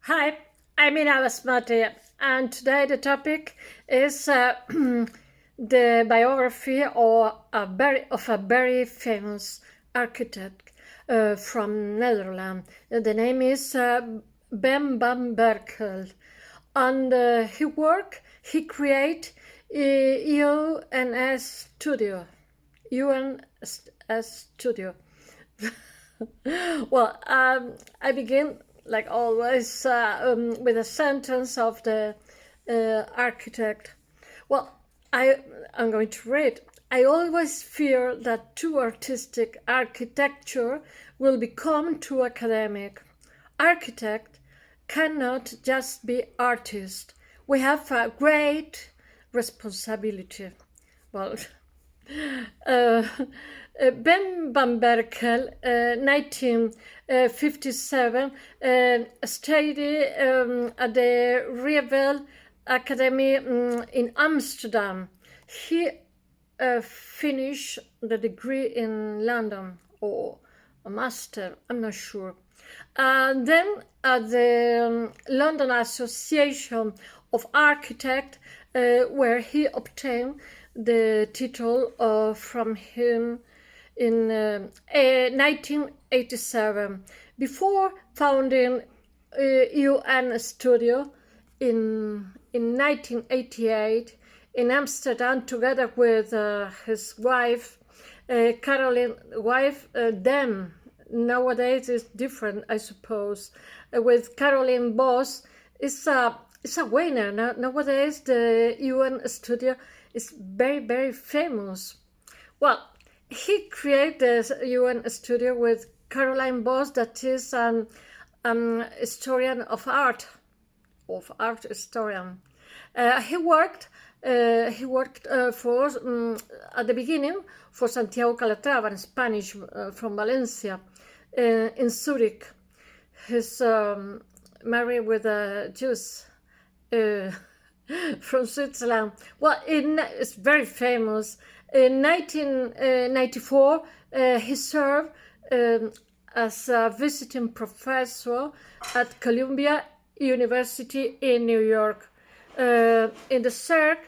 Hi, I'm ilabasmatiblodge, and today the topic is the biography of a very famous architect from Netherlands. The name is Ben van Berkel, and he created UNS Studio. UNS Studio. Well, I begin, like always, with a sentence of the architect. Well, I'm going to read. I always fear that too artistic architecture will become too academic. Architect cannot just be artist. We have a great responsibility. Well, Ben van Berkel, 1957, studied at the Rebel Academy in Amsterdam. He finished the degree in London, or a master, I'm not sure. And then at the London Association of Architects, where he obtained the title from him in 1987, before founding Uns Studio in 1988 in Amsterdam, together with his wife, Caroline. Them nowadays is different, I suppose. With Caroline Boss, it's a winner. Nowadays, the UN Studio is very, very famous. Well, he created the UN Studio with Caroline Boss, that is an historian of art historian. He worked for at the beginning for Santiago Calatrava, in Spanish, from Valencia, in Zurich. He's married with a Jew from Switzerland. Well, it's very famous. In 1994, he served as a visiting professor at Columbia University in New York. In the search,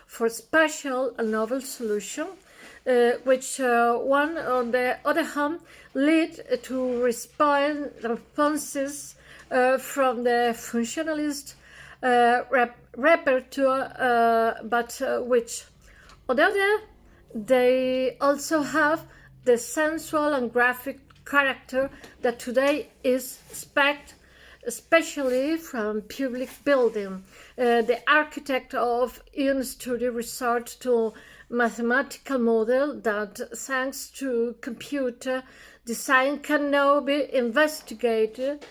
for spatial and novel solution, which one on the other hand lead to responses from the functionalist repertoire, but which, on the other, they also have the sensual and graphic character that today is expected, especially from public building. The architect of Uns Studio resorts to mathematical model that, thanks to computer design, can now be investigated.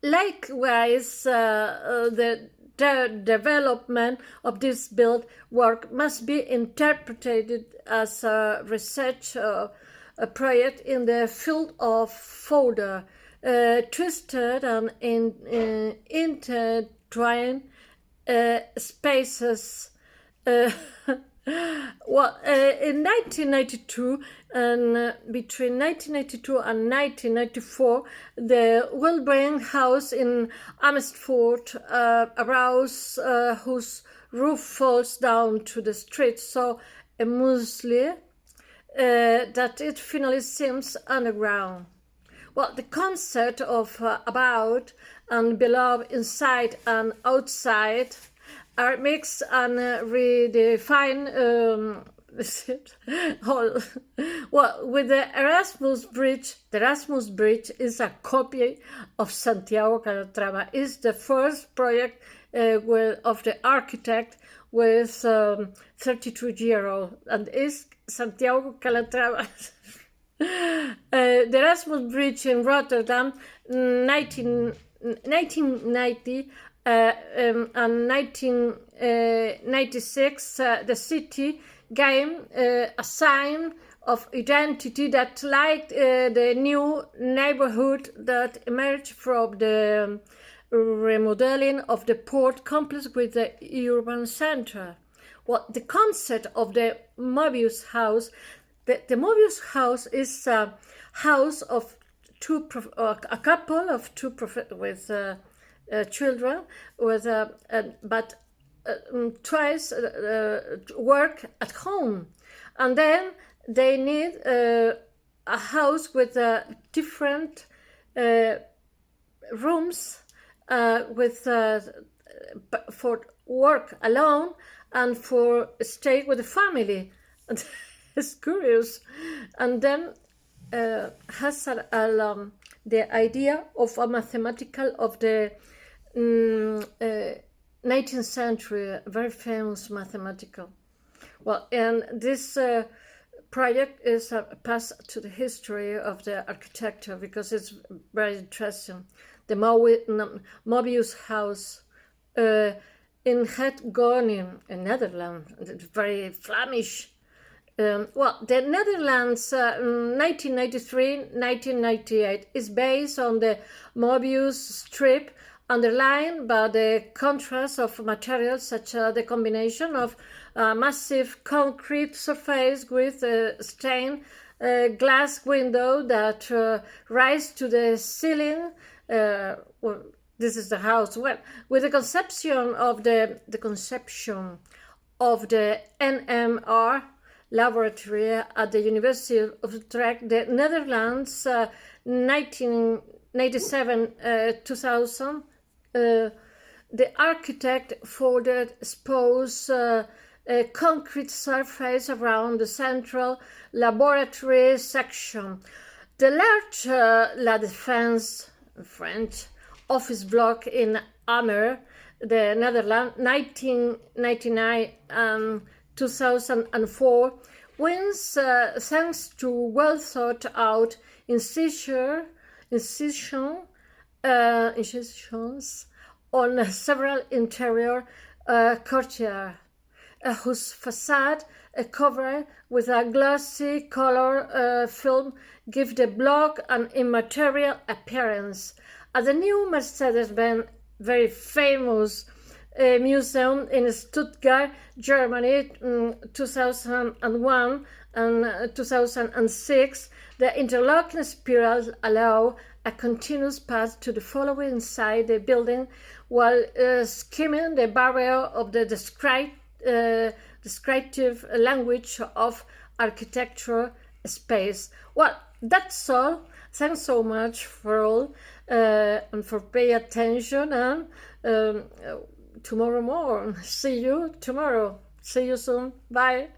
Likewise, the development of this build work must be interpreted as a research a project in the field of folder, twisted and intertwined spaces. In 1992, and between 1992 and 1994, the Wilbraham House in Amersfoort arose, whose roof falls down to the street so aimlessly that it finally seems underground. Well, the concept of about and below, inside and outside, are mixed and redefined. Well, with the Erasmus Bridge is a copy of Santiago Calatrava. It's the first project of the architect with 32-year-old, and is Santiago Calatrava. The Erasmus Bridge in Rotterdam, 1990, and 1996, the city gained a sign of identity that, like the new neighborhood that emerged from the remodeling of the port complex with the urban center. Well, the concept of the Mobius house The Mobius house is a house of a couple of two with children, with but twice work at home, and then they need a house with different rooms with for work alone and for stay with the family. It's curious. And then has the idea of a mathematical of the 19th century, very famous mathematical. Well, and this project is a pass to the history of the architecture because it's very interesting. The Mobius house in Het Groningen, in Netherlands, it's very Flemish. Well, the Netherlands 1993-1998 is based on the Mobius strip, underlined by the contrast of materials such as the combination of massive concrete surface with a stained glass window that rise to the ceiling. Well, this is the house. Well, with the conception of the NMR laboratory at the University of Utrecht, the Netherlands, 1997-2000. The architect further exposed a concrete surface around the central laboratory section. The large La Défense, French, office block in Amer, the Netherlands, 1999 and 2004, wins thanks to well thought out incisions on several interior courtyards, whose facade covered with a glossy color film give the block an immaterial appearance. At the new Mercedes-Benz, very famous museum in Stuttgart, Germany, 2001 and 2006, the interlocking spirals allow a continuous path to the following inside the building while skimming the barrier of the descriptive language of architecture space. Well, that's all. Thanks so much for all and for paying attention, and tomorrow more. See you tomorrow. See you soon. Bye.